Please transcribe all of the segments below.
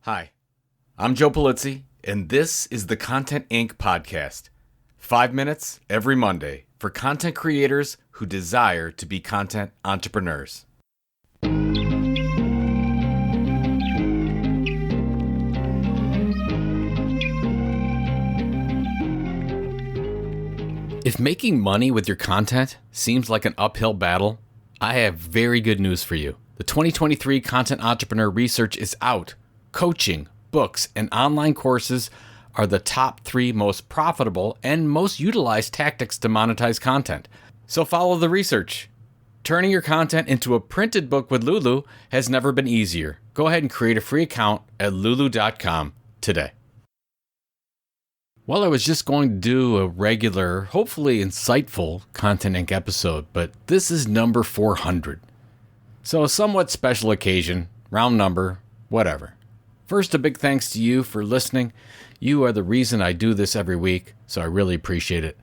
Hi, I'm Joe Polizzi, and this is the Content Inc. podcast. 5 minutes every Monday for content creators who desire to be content entrepreneurs. If making money with your content seems like an uphill battle, I have very good news for you. The 2023 Content Entrepreneur Research is out. Coaching, books, and online courses are the top 3 most profitable and most utilized tactics to monetize content. So follow the research. Turning your content into a printed book with Lulu has never been easier. Go ahead and create a free account at lulu.com today. Well, I was just going to do a regular, hopefully insightful Content Inc. episode, but this is number 400. So a somewhat special occasion, round number, whatever. First, a big thanks to you for listening. You are the reason I do this every week, so I really appreciate it.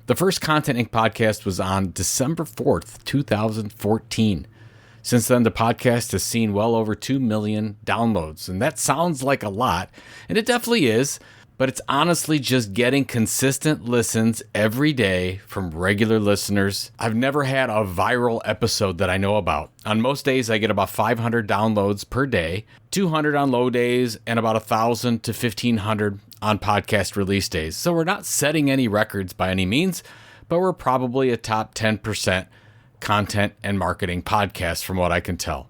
The first Content Inc. podcast was on December 4th, 2014. Since then, the podcast has seen well over 2 million downloads, and that sounds like a lot, and it definitely is, but it's honestly just getting consistent listens every day from regular listeners. I've never had a viral episode that I know about. On most days, I get about 500 downloads per day, 200 on low days, and about 1,000 to 1,500 on podcast release days. So we're not setting any records by any means, but we're probably a top 10% content and marketing podcast from what I can tell.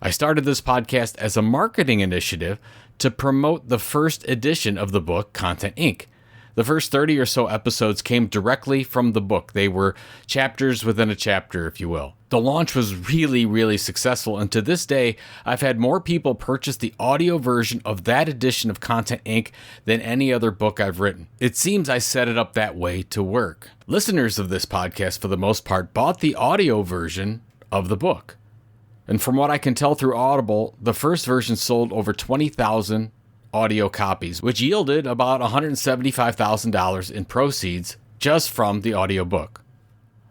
I started this podcast as a marketing initiative to promote the first edition of the book, Content Inc. The first 30 or so episodes came directly from the book. They were chapters within a chapter, if you will. The launch was really successful, and to this day, I've had more people purchase the audio version of that edition of Content Inc. than any other book I've written. It seems I set it up that way to work. Listeners of this podcast, for the most part, bought the audio version of the book. And from what I can tell through Audible, the first version sold over 20,000 audio copies, which yielded about $175,000 in proceeds just from the audiobook.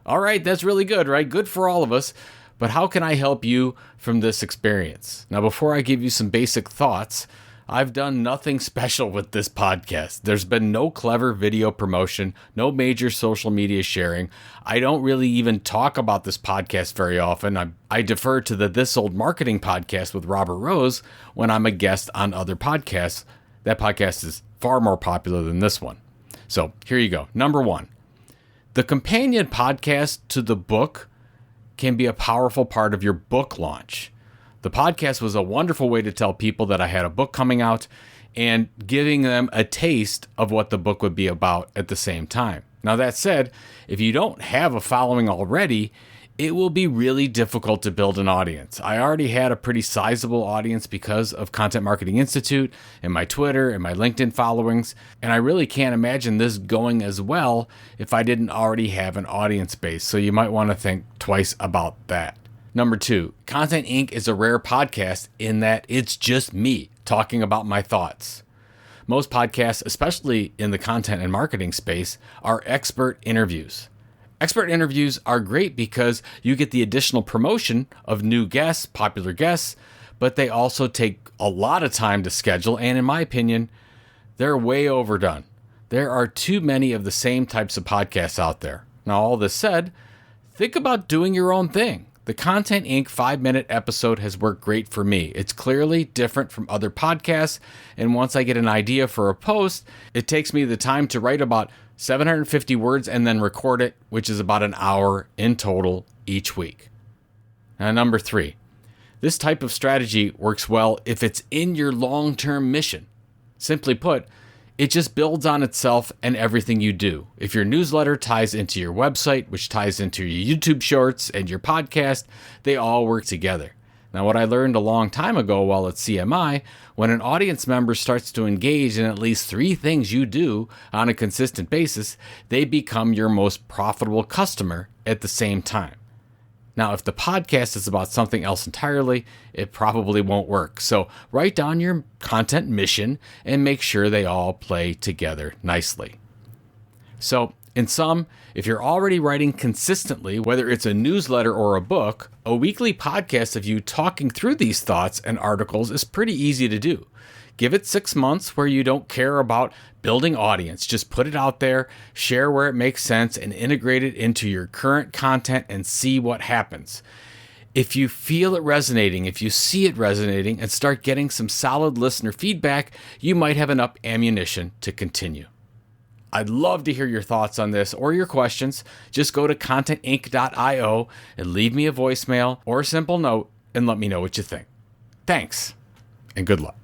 All right, that's really good, right? Good for all of us. But how can I help you from this experience? Now, before I give you some basic thoughts, I've done nothing special with this podcast. There's been no clever video promotion, no major social media sharing. I don't really even talk about this podcast very often. I defer to the This Old Marketing podcast with Robert Rose when I'm a guest on other podcasts. That podcast is far more popular than this one. So here you go. Number 1, the companion podcast to the book can be a powerful part of your book launch. The podcast was a wonderful way to tell people that I had a book coming out and giving them a taste of what the book would be about at the same time. Now, that said, if you don't have a following already, it will be really difficult to build an audience. I already had a pretty sizable audience because of Content Marketing Institute and my Twitter and my LinkedIn followings, and I really can't imagine this going as well if I didn't already have an audience base, so you might want to think twice about that. Number 2, Content Inc. is a rare podcast in that it's just me talking about my thoughts. Most podcasts, especially in the content and marketing space, are expert interviews. Expert interviews are great because you get the additional promotion of new guests, popular guests, but they also take a lot of time to schedule, and in my opinion, they're way overdone. There are too many of the same types of podcasts out there. Now, all this said, think about doing your own thing. The Content Inc. 5-minute episode has worked great for me. It's clearly different from other podcasts, and once I get an idea for a post, it takes me the time to write about 750 words and then record it, which is about an hour in total each week. Now, number 3, this type of strategy works well if it's in your long-term mission. Simply put, it just builds on itself and everything you do. If your newsletter ties into your website, which ties into your YouTube shorts and your podcast, they all work together. Now, what I learned a long time ago while at CMI, when an audience member starts to engage in at least 3 things you do on a consistent basis, they become your most profitable customer at the same time. Now, if the podcast is about something else entirely, it probably won't work. So write down your content mission and make sure they all play together nicely. So In sum, if you're already writing consistently, whether it's a newsletter or a book, a weekly podcast of you talking through these thoughts and articles is pretty easy to do. Give it 6 months where you don't care about building audience. Just put it out there, share where it makes sense, and integrate it into your current content and see what happens. If you feel it resonating, if you see it resonating, and start getting some solid listener feedback, you might have enough ammunition to continue. I'd love to hear your thoughts on this or your questions. Just go to contentinc.io and leave me a voicemail or a simple note and let me know what you think. Thanks, and good luck.